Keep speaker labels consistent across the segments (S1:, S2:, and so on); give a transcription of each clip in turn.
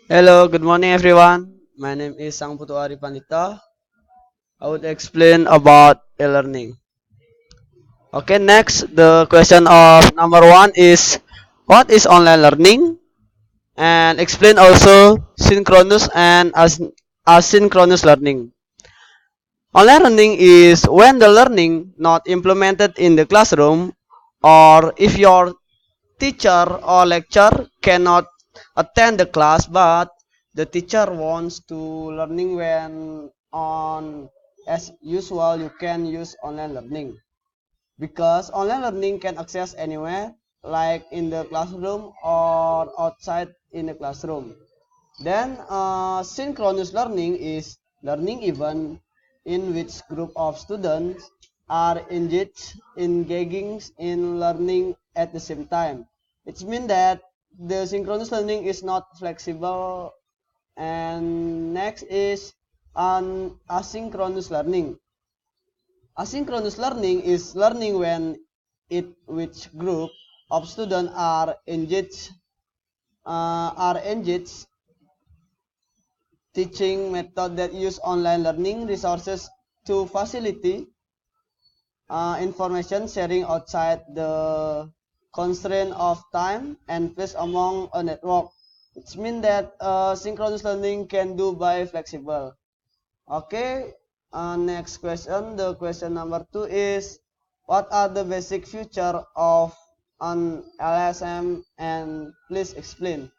S1: Hello, good morning everyone. My name is Putu Pandita. I would explain about e-learning. Okay, next the question of number one is what is online learning? And explain also synchronous and asynchronous learning. Online learning is when the learning not implemented in the classroom or if your teacher or lecturer cannot attend the class but the teacher wants to learning when on as usual you can use online learning because online learning can access anywhere like in the classroom or outside in the classroom. Then synchronous learning is learning event in which group of students are engaging in learning at the same time. It means that the synchronous learning is not flexible. And next is an asynchronous learning. Asynchronous learning is learning when it which group of students are engaged teaching method that use online learning resources to facilitate information sharing outside the constraint of time and place among a network. It means that synchronous learning can do by flexible. Okay, next question. The question number two is what are the basic feature of an LSM and please explain.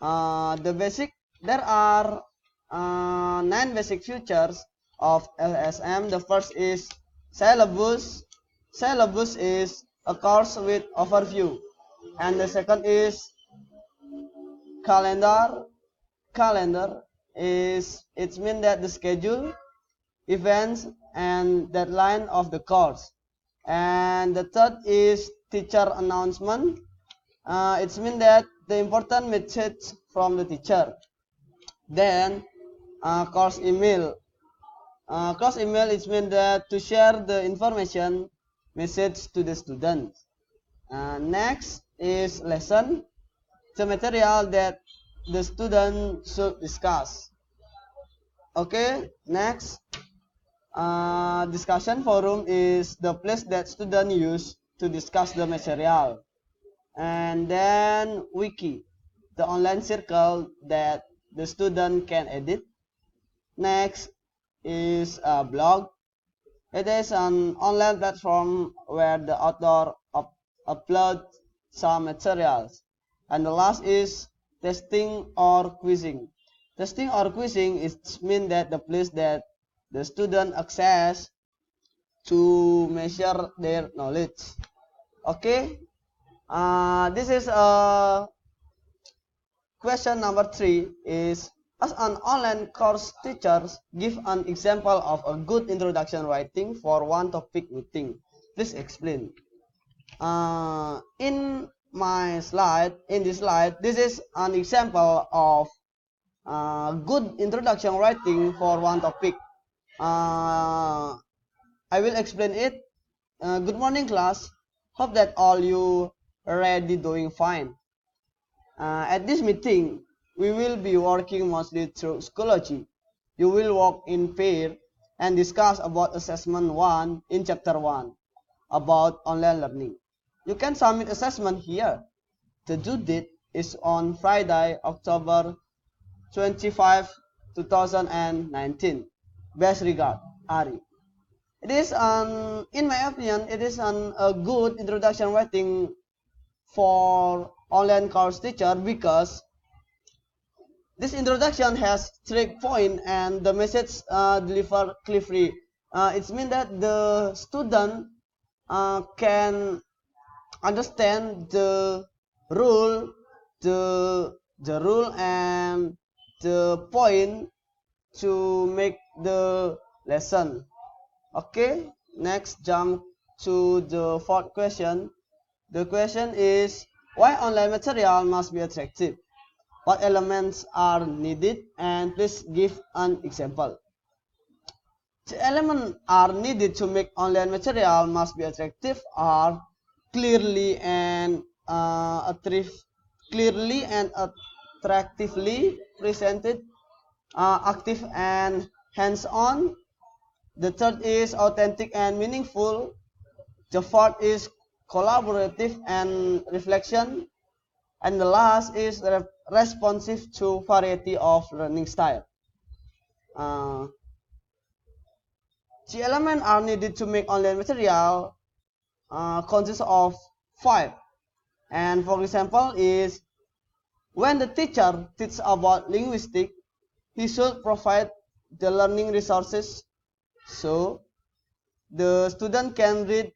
S1: The basic there are nine basic features of LSM. The first is syllabus. Syllabus is a course with overview, and the second is calendar. Calendar is it means that the schedule, events, and deadline of the course. And the third is teacher announcement. It means that the important message from the teacher. Then course email. Course email is meant that to share the information message to the student. Next is lesson, the material that the student should discuss. Okay, next discussion forum is the place that student use to discuss the material. And then wiki, the online circle that the student can edit. Next is a blog. It is an online platform where the author uploads some materials. And the last is testing or quizzing. Testing or quizzing is mean that the place that the student access to measure their knowledge. Okay, this is question number three is as an online course teacher, give an example of a good introduction writing for one topic meeting. Please explain. In this slide, this is an example of good introduction writing for one topic. I will explain it. Good morning, class. Hope that all you already doing fine. At this meeting, we will be working mostly through schoology. You will work in pair and discuss about assessment 1 in chapter 1 about online learning. You can submit assessment here. The due date is on Friday, October 25, 2019. Best regard, Ari. It is in my opinion, it is a good introduction writing for online course teacher because this introduction has strict point and the message delivered clearly. It means that the student can understand rule, the rule and the point to make the lesson. Okay, next jump to the fourth question. The question is why online material must be attractive? What elements are needed? And please give an example. The elements are needed to make online material must be attractive are clearly and attractive, clearly and attractively presented, active and hands-on. The third is authentic and meaningful. The fourth is collaborative and reflection. And the last is responsive to variety of learning style. Uh, the elements are needed to make online material consists of five. And for example is when the teacher teaches about linguistics, he should provide the learning resources so the student can read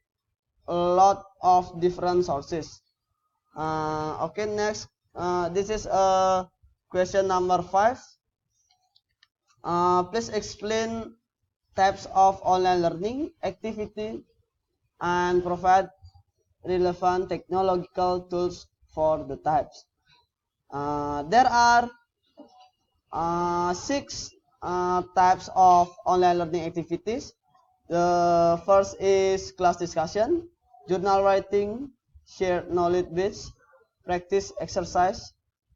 S1: a lot of different sources. Okay, next. This is question number 5. Please explain types of online learning activity and provide relevant technological tools for the types. There are six types of online learning activities. The first is class discussion, journal writing, shared knowledge base, practice exercise,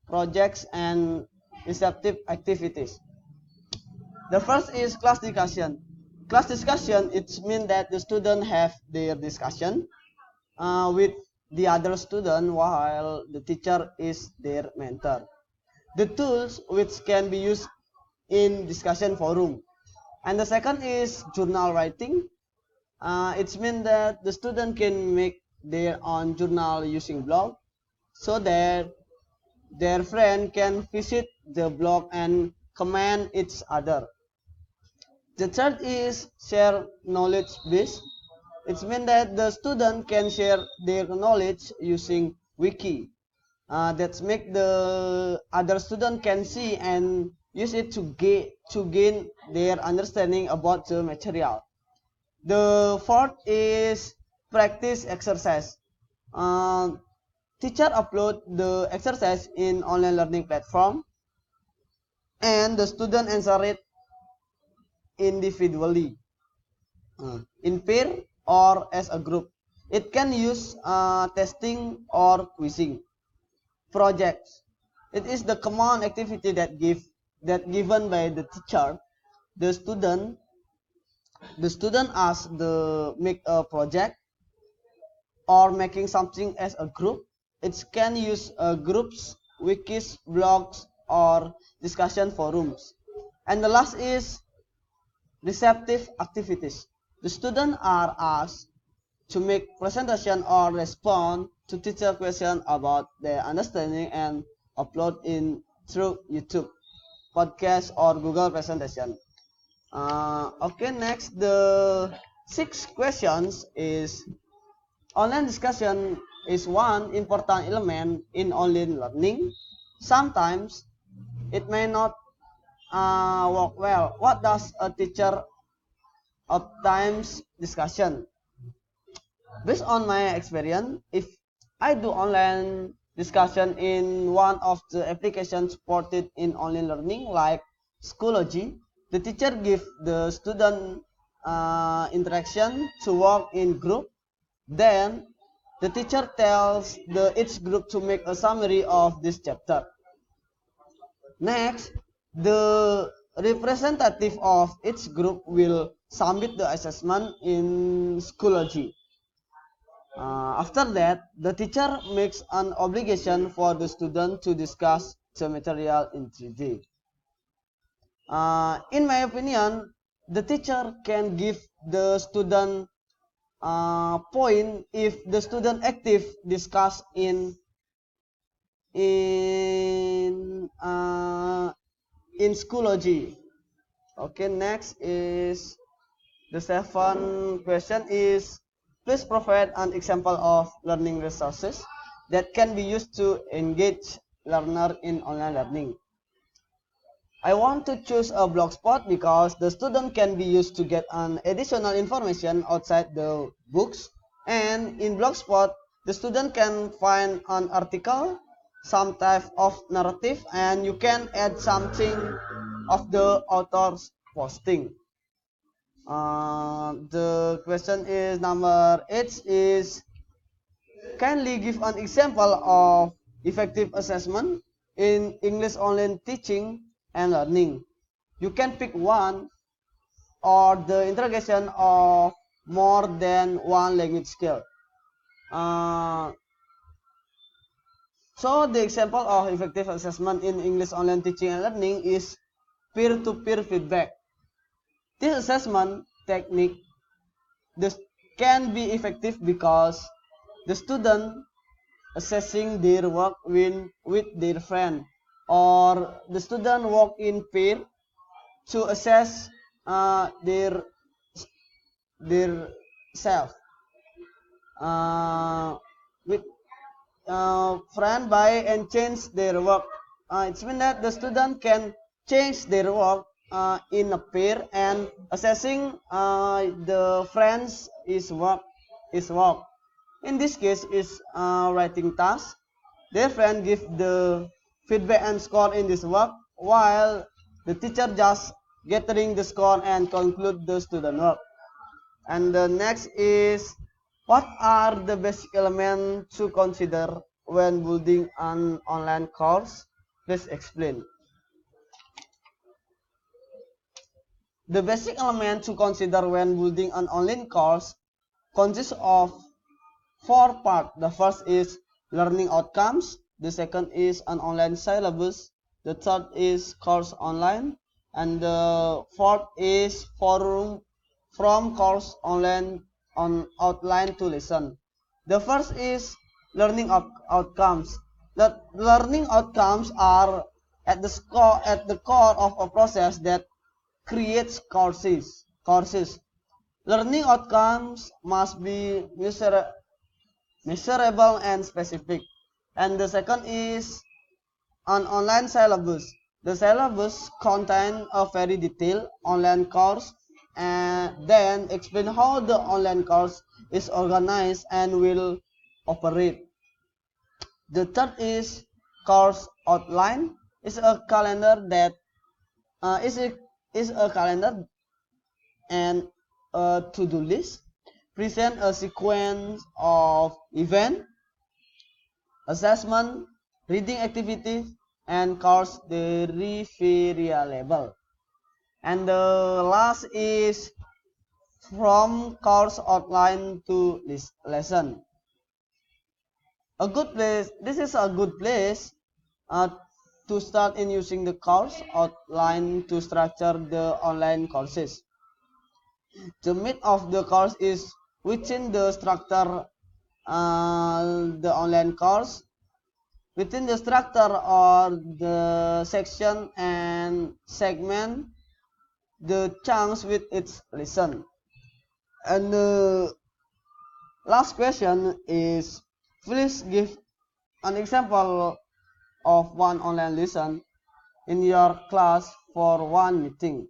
S1: projects, and receptive activities. The first is class discussion. Class discussion, it means that the student have their discussion with the other student while the teacher is their mentor. The tools which can be used in discussion forum. And the second is journal writing. It means that the student can make their own journal using blog so that their friend can visit the blog and comment each other. The third is share knowledge base. It means that the student can share their knowledge using wiki. That make the other student can see and use it to gain their understanding about the material. The fourth is practice exercise. Uh, Teacher upload the exercise in online learning platform and the student answer it individually, in pair or as a group. It can use testing or quizzing. Projects. It is the common activity that given by the teacher. The student the student asks the make a project or making something as a group. It can use groups, wikis, blogs, or discussion forums. And the last is receptive activities. The students are asked to make presentation or respond to teacher question about their understanding and upload in through YouTube, podcast, or Google presentation. Okay, next the sixth questions is online discussion is one important element in online learning. Sometimes it may not work well. What does a teacher of times discussion? Based on my experience, if I do online discussion in one of the applications supported in online learning like schoology, the teacher give the student interaction to work in group. Then the teacher tells each group to make a summary of this chapter. Next, the representative of each group will submit the assessment in schoology. After that, the teacher makes an obligation for the student to discuss the material in 3D. In my opinion, the teacher can give the student point if the student active discuss in uh, in schoology. Okay, next is the seventh question is please provide an example of learning resources that can be used to engage learner in online learning. I want to choose a blogspot because the student can be used to get an additional information outside the books, and in blogspot the student can find an article, some type of narrative, and you can add something of the author's posting. The question is number 8 is kindly give an example of effective assessment. in English online teaching and learning. You can pick one or the integration of more than one language skill. Uh, so the example of effective assessment in English online teaching and learning is peer-to-peer feedback. This assessment technique this can be effective because the student assessing their work with their friend or the student work in pair to assess their self with friend by and change their work. It means that the student can change their work in a pair and assessing the friends is work. In this case, is writing task. Their friend give the feedback and score in this work, while the teacher just gathering the score and conclude the student work. And the next is what are the basic elements to consider when building an online course? Please explain. The basic element to consider when building an online course consists of four parts. The first is learning outcomes. The second is an online syllabus. The third is course online. And the fourth is forum from course online on outline to lesson. The first is learning outcomes. The learning outcomes are at the core of a process that creates courses. Learning outcomes must be measurable and specific. And the second is an online syllabus. The syllabus contains a very detailed online course and then explain how the online course is organized and will operate. The third is course outline. Is a calendar that is a calendar and a to-do list. Present a sequence of event, assessment, reading activities, and course deliverables. And the last is from course outline to lesson. A good place. This is a good place uh, to start in using the course outline to structure the online courses. The meat of the course is within the structure the online course. Within the structure or the section and segment, the chunks with its lesson. And the last question is, please give an example of one online lesson in your class for one meeting.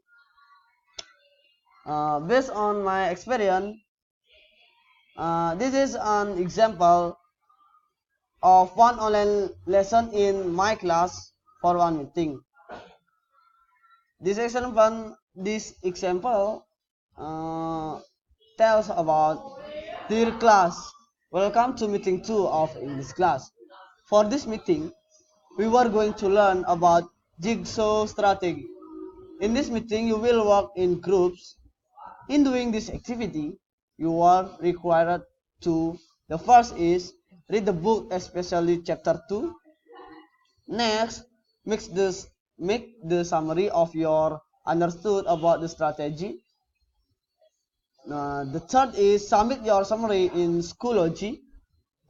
S1: Based on my experience, this is an example of one online lesson in my class for one meeting. This example tells about dear class, welcome to meeting 2 of English class. For this meeting, we were going to learn about jigsaw strategy. In this meeting, you will work in groups. In doing this activity, you are required to, the first is read the book, especially chapter 2. Next, make the summary of your understood about the strategy. The third is submit your summary in schoology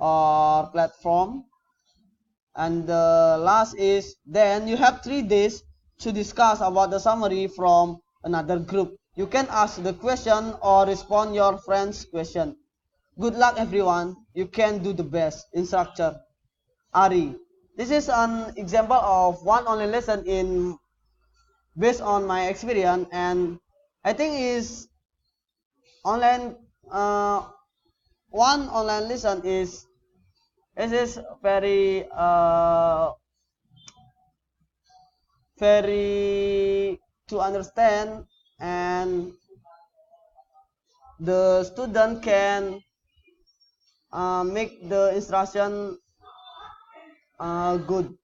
S1: or platform. And the last is then you have 3 days to discuss about the summary from another group. You can ask the question or respond your friend's question. Good luck everyone. You can do the best. Instructor Ari. This is an example of one online lesson in based on my experience, and I think is online one online lesson is very very to understand, and the student can make the instruction good.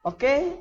S1: Okay.